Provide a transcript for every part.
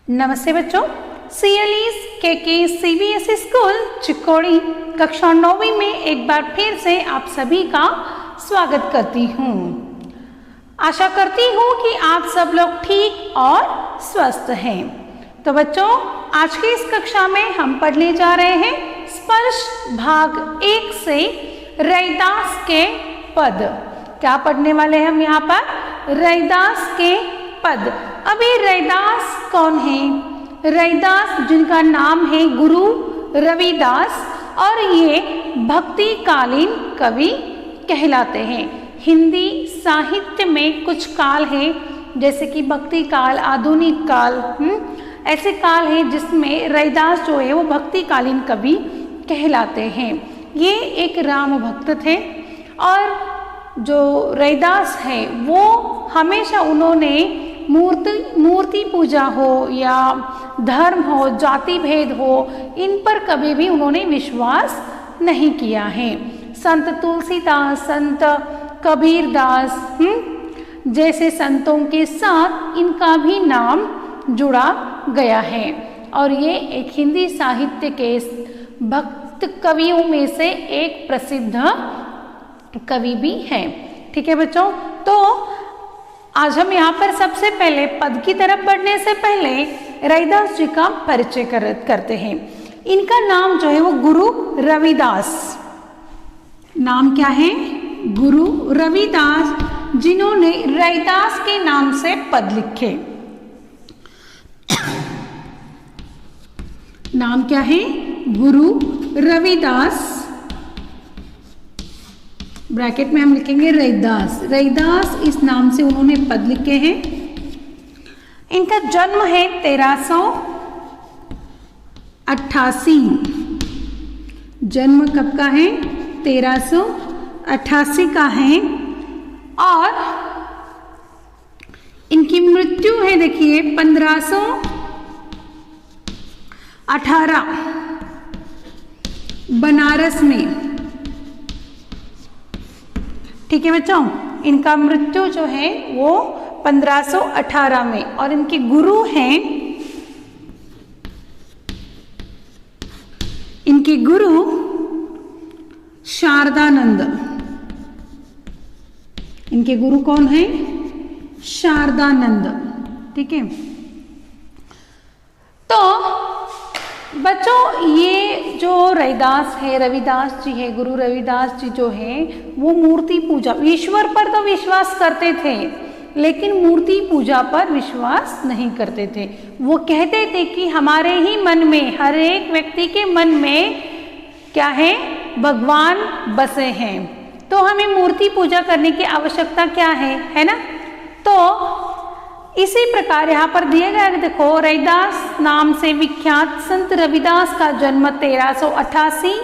नमस्ते बच्चों, CLE's KK CBSE school Chikodi कक्षा 9वीं में एक बार फिर से आप सभी का स्वागत करती हूँ। आशा करती हूँ कि आप सब लोग ठीक और स्वस्थ हैं। तो बच्चों, आज की इस कक्षा में हम पढ़ने जा रहे हैं स्पर्श भाग 1 से रैदास के पद। क्या पढ़ने वाले हैं हम यहाँ पर? रैदास के पद। अभी रैदास कौन है? रैदास जिनका नाम है गुरु रविदास, और ये भक्तिकालीन कवि कहलाते हैं। हिंदी साहित्य में कुछ काल है, जैसे कि भक्ति काल, आधुनिक काल, ऐसे काल हैं जिसमें रैदास जो है वो भक्तिकालीन कवि कहलाते हैं। ये एक राम भक्त थे, और जो रैदास है वो हमेशा उन्होंने मूर्ति पूजा हो या धर्म हो, जाति भेद हो, इन पर कभी भी उन्होंने विश्वास नहीं किया है। संत तुलसीदास, संत कबीरदास जैसे संतों के साथ इनका भी नाम जुड़ा गया है, और ये एक हिंदी साहित्य के भक्त कवियों में से एक प्रसिद्ध कवि भी हैं। ठीक है बच्चों, तो आज हम यहाँ पर सबसे पहले पद की तरफ बढ़ने से पहले रैदास जी का परिचय करते हैं। इनका नाम जो है वो गुरु रविदास। नाम क्या है? गुरु रविदास, जिन्होंने रैदास के नाम से पद लिखे। नाम क्या है? गुरु रविदास, ब्रैकेट में हम लिखेंगे रैदास। रैदास इस नाम से उन्होंने पद लिखे हैं। इनका जन्म है 1388। जन्म कब का है? 1388 का है। और इनकी मृत्यु है, देखिए, 1518 बनारस में। ठीक है बच्चों, इनका मृत्यु जो है वो 1518 में। और इनके गुरु हैं, इनके गुरु शारदानंद। इनके गुरु कौन है? शारदानंद। ठीक है, तो बच्चों, ये जो रैदास है, रविदास जी है, गुरु रविदास जी जो है वो मूर्ति पूजा, ईश्वर पर तो विश्वास करते थे लेकिन मूर्ति पूजा पर विश्वास नहीं करते थे। वो कहते थे कि हमारे ही मन में, हर एक व्यक्ति के मन में क्या है? भगवान बसे हैं, तो हमें मूर्ति पूजा करने की आवश्यकता क्या है ना? तो इसी प्रकार यहाँ पर दिए गए, देखो, रैदास नाम से विख्यात संत रविदास का जन्म 1388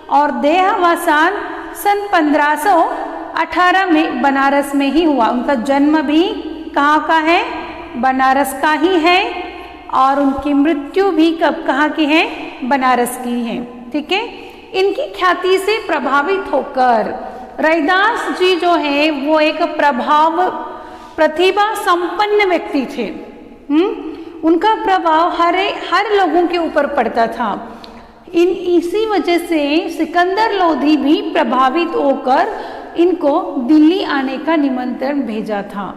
और देहावसान सन 1518 में बनारस में ही हुआ। उनका जन्म भी कहाँ का है? बनारस का ही है, और उनकी मृत्यु भी कहाँ की है? बनारस की है। ठीक है, इनकी ख्याति से प्रभावित होकर रैदास जी जो है वो एक प्रतिभा संपन्न व्यक्ति थे। उनका प्रभाव हर लोगों के ऊपर पड़ता था। इसी वजह से सिकंदर लोधी भी प्रभावित होकर इनको दिल्ली आने का निमंत्रण भेजा था।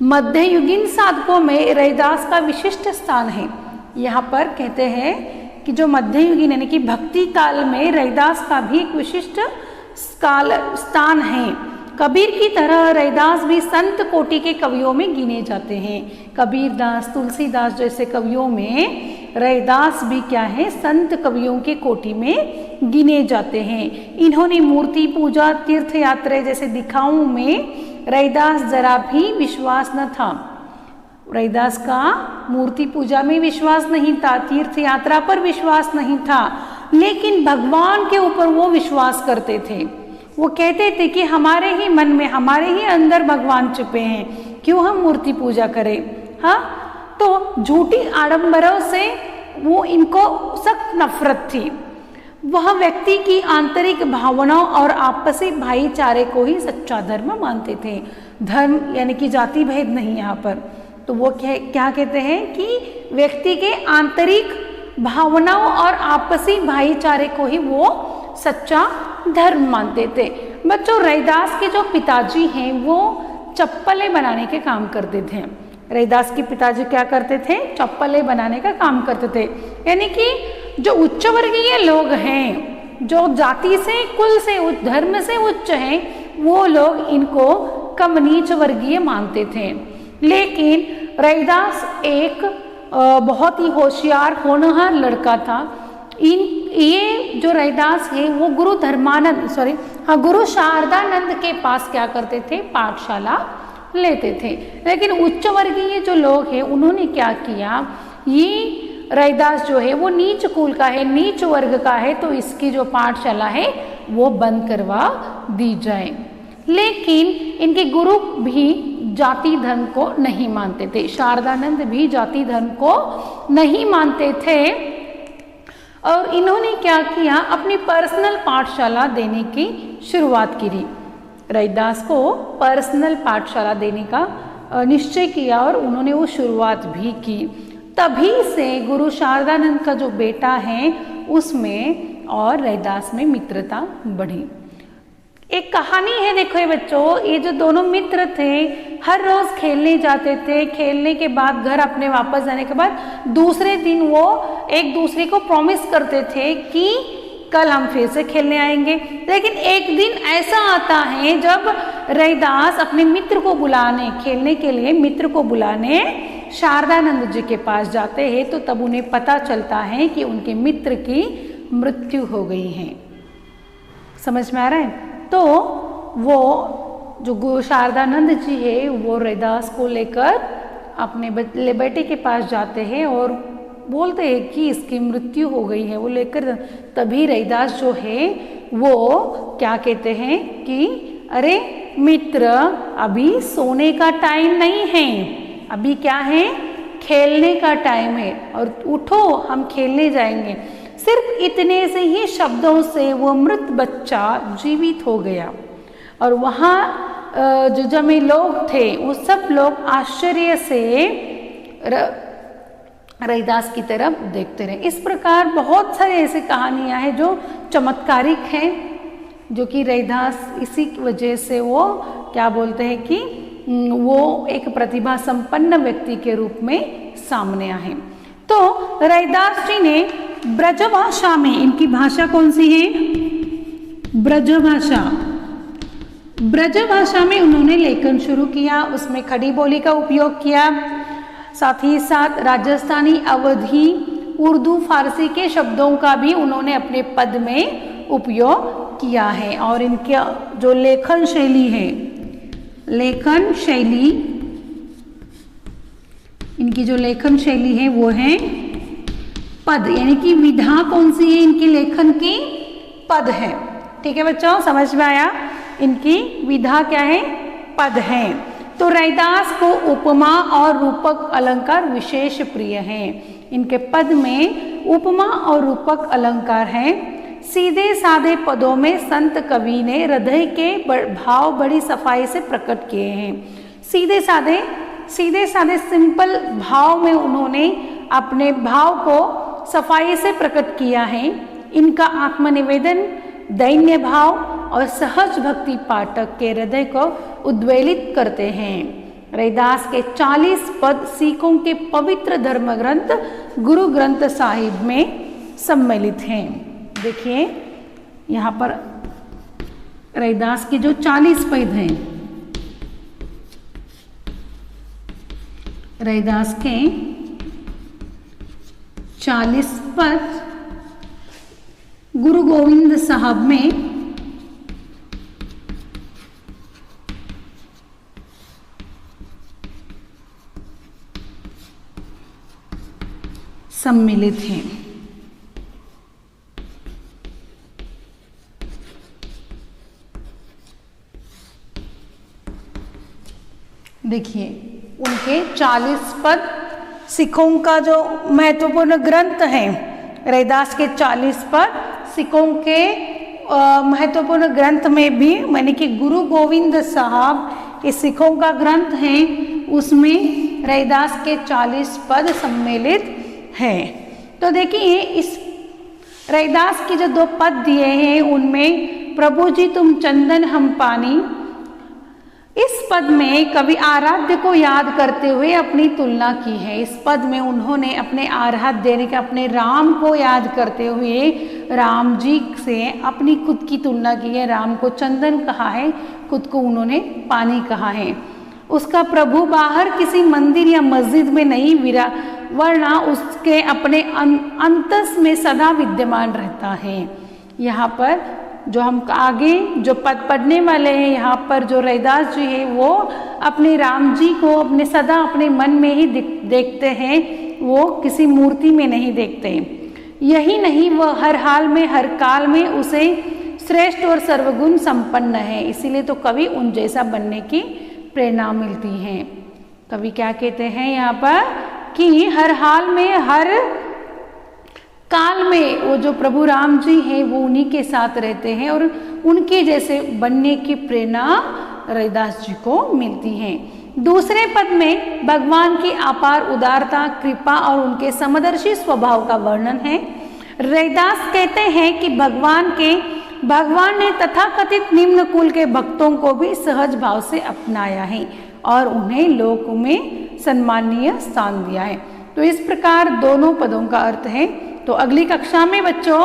मध्ययुगीन साधकों में रैदास का विशिष्ट स्थान है। यहाँ पर कहते हैं कि जो मध्ययुगीन यानी कि भक्ति काल में रैदास का भी एक विशिष्ट स्थान है। कबीर की तरह रैदास भी संत कोटि के कवियों में गिने जाते हैं। कबीरदास, तुलसीदास जैसे कवियों में रैदास भी क्या है? संत कवियों के कोटि में गिने जाते हैं। इन्होंने मूर्ति पूजा, तीर्थ यात्रा जैसे दिखाओं में रैदास जरा भी विश्वास न था। रैदास का मूर्ति पूजा में विश्वास नहीं था, तीर्थ यात्रा पर विश्वास नहीं था, लेकिन भगवान के ऊपर वो विश्वास करते थे। वो कहते थे कि हमारे ही मन में, हमारे ही अंदर भगवान छिपे हैं, क्यों हम मूर्ति पूजा करें? हाँ, तो झूठी आडंबरों से वो इनको सख्त नफरत थी। वह व्यक्ति की आंतरिक भावनाओं और आपसी भाईचारे को ही सच्चा धर्म मानते थे। धर्म यानी कि जाति भेद नहीं यहाँ पर। तो वो क्या कहते हैं कि व्यक्ति के आंतरिक भावनाओं और आपसी भाईचारे को ही वो सच्चा धर्म मानते थे। बच्चों, रैदास के जो पिताजी हैं वो चप्पलें बनाने के काम करते थे। रैदास के पिताजी क्या करते थे? चप्पलें बनाने का काम करते थे। यानी कि जो उच्च वर्गीय लोग हैं, जो जाति से, कुल से, धर्म से उच्च हैं, वो लोग इनको कम नीच वर्गीय मानते थे। लेकिन रैदास एक बहुत ही होशियार होनहार लड़का था। ये जो रैदास है वो गुरु शारदानंद के पास क्या करते थे? पाठशाला लेते थे। लेकिन उच्च वर्गीय जो लोग हैं उन्होंने क्या किया, ये रैदास जो है वो नीच कुल का है, नीच वर्ग का है, तो इसकी जो पाठशाला है वो बंद करवा दी जाए। लेकिन इनके गुरु भी जाति धर्म को नहीं मानते थे। शारदानंद भी जाति धर्म को नहीं मानते थे और इन्होंने क्या किया, अपनी पर्सनल पाठशाला देने की शुरुआत की। रैदास को पर्सनल पाठशाला देने का निश्चय किया और उन्होंने वो शुरुआत भी की। तभी से गुरु शारदानंद का जो बेटा है उसमें और रैदास में मित्रता बढ़ी। एक कहानी है, देखो ये बच्चों, ये जो दोनों मित्र थे हर रोज खेलने जाते थे। खेलने के बाद घर अपने वापस जाने के बाद दूसरे दिन वो एक दूसरे को प्रॉमिस करते थे कि कल हम फिर से खेलने आएंगे। लेकिन एक दिन ऐसा आता है जब रैदास अपने मित्र को बुलाने, खेलने के लिए मित्र को बुलाने शारदानंद जी के पास जाते हैं, तो तब उन्हें पता चलता है कि उनके मित्र की मृत्यु हो गई है। समझ में आ रहा है? तो वो जो गुरु शारदानंद जी है वो रैदास को लेकर अपने बेटे के पास जाते हैं और बोलते हैं कि इसकी मृत्यु हो गई है। वो लेकर तभी रैदास जो है वो क्या कहते हैं कि अरे मित्र, अभी सोने का टाइम नहीं है, अभी क्या है, खेलने का टाइम है, और उठो हम खेलने जाएंगे। सिर्फ इतने से ही शब्दों से वो मृत बच्चा जीवित हो गया और वहाँ जो जमे लोग थे वो सब लोग आश्चर्य से रैदास की तरफ देखते रहे। इस प्रकार बहुत सारे ऐसी कहानियां हैं जो चमत्कारिक हैं, जो कि रैदास इसी वजह से वो क्या बोलते हैं कि वो एक प्रतिभा संपन्न व्यक्ति के रूप में सामने आए। तो रैदास जी ने ब्रजभाषा में, इनकी भाषा कौन सी है? ब्रजभाषा। ब्रजभाषा में उन्होंने लेखन शुरू किया, उसमें खड़ी बोली का उपयोग किया, साथ ही साथ राजस्थानी, अवधी, उर्दू, फारसी के शब्दों का भी उन्होंने अपने पद में उपयोग किया है। और इनके जो लेखन शैली है, इनकी जो लेखन शैली है वो है पद, यानी कि विधा कौन सी है इनकी लेखन की? पद है। ठीक है बच्चों, समझ में आया? इनकी विधा क्या है? पद है। तो रैदास को उपमा और रूपक अलंकार विशेष प्रिय हैं। इनके पद में उपमा और रूपक अलंकार हैं। सीधे साधे पदों में संत कवि ने हृदय के भाव बड़ी सफाई से प्रकट किए हैं। सीधे साधे सिंपल भाव में उन्होंने अपने भाव को सफाई से प्रकट किया है। इनका आत्मनिवेदन, दैन्य भाव और सहज भक्ति पाठक के हृदय को उद्वेलित करते हैं। रैदास के 40 पद सिखों के पवित्र धर्म ग्रंथ गुरु ग्रंथ साहिब में सम्मिलित हैं। देखिए यहाँ पर रैदास के जो 40 पद हैं, रैदास के 40 पद गुरु गोविंद साहब में सम्मिलित हैं। देखिए उनके 40 पद सिखों का जो महत्वपूर्ण ग्रंथ है, रैदास के 40 पद सिखों के महत्वपूर्ण ग्रंथ में भी, माने कि गुरु गोविंद साहब ये सिखों का ग्रंथ है, उसमें रैदास के 40 पद सम्मिलित हैं। तो देखिए इस रैदास के जो 2 पद दिए हैं उनमें प्रभु जी तुम चंदन हम पानी, इस पद में कवि आराध्य को याद करते हुए अपनी तुलना की है। इस पद में उन्होंने अपने आराध्य यानी कि अपने राम को याद करते हुए राम जी से अपनी खुद की तुलना की है। राम को चंदन कहा है, खुद को उन्होंने पानी कहा है। उसका प्रभु बाहर किसी मंदिर या मस्जिद में नहीं वरना उसके अपने अंतस में सदा विद्यमान रहता है। यहाँ पर जो हम आगे जो पद पढ़ने वाले हैं, यहाँ पर जो रैदास जी है वो अपने राम जी को अपने सदा अपने मन में ही देखते हैं, वो किसी मूर्ति में नहीं देखते। यही नहीं, वह हर हाल में हर काल में उसे श्रेष्ठ और सर्वगुण संपन्न है। इसीलिए तो कवि उन जैसा बनने की प्रेरणा मिलती है। कवि क्या कहते हैं यहाँ पर कि हर हाल में हर काल में वो जो प्रभु राम जी हैं वो उन्हीं के साथ रहते हैं और उनके जैसे बनने की प्रेरणा रैदास जी को मिलती है। दूसरे पद में भगवान की अपार उदारता, कृपा और उनके समदर्शी स्वभाव का वर्णन है। रैदास कहते हैं कि भगवान ने तथाकथित निम्न कुल के भक्तों को भी सहज भाव से अपनाया है और उन्हें लोक में सम्मानीय स्थान दिया है। तो इस प्रकार दोनों पदों का अर्थ है। तो अगली कक्षा में बच्चों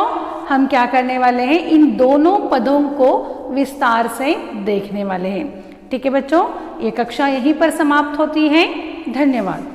हम क्या करने वाले हैं, इन दोनों पदों को विस्तार से देखने वाले हैं। ठीक है बच्चों, ये कक्षा यहीं पर समाप्त होती है। धन्यवाद।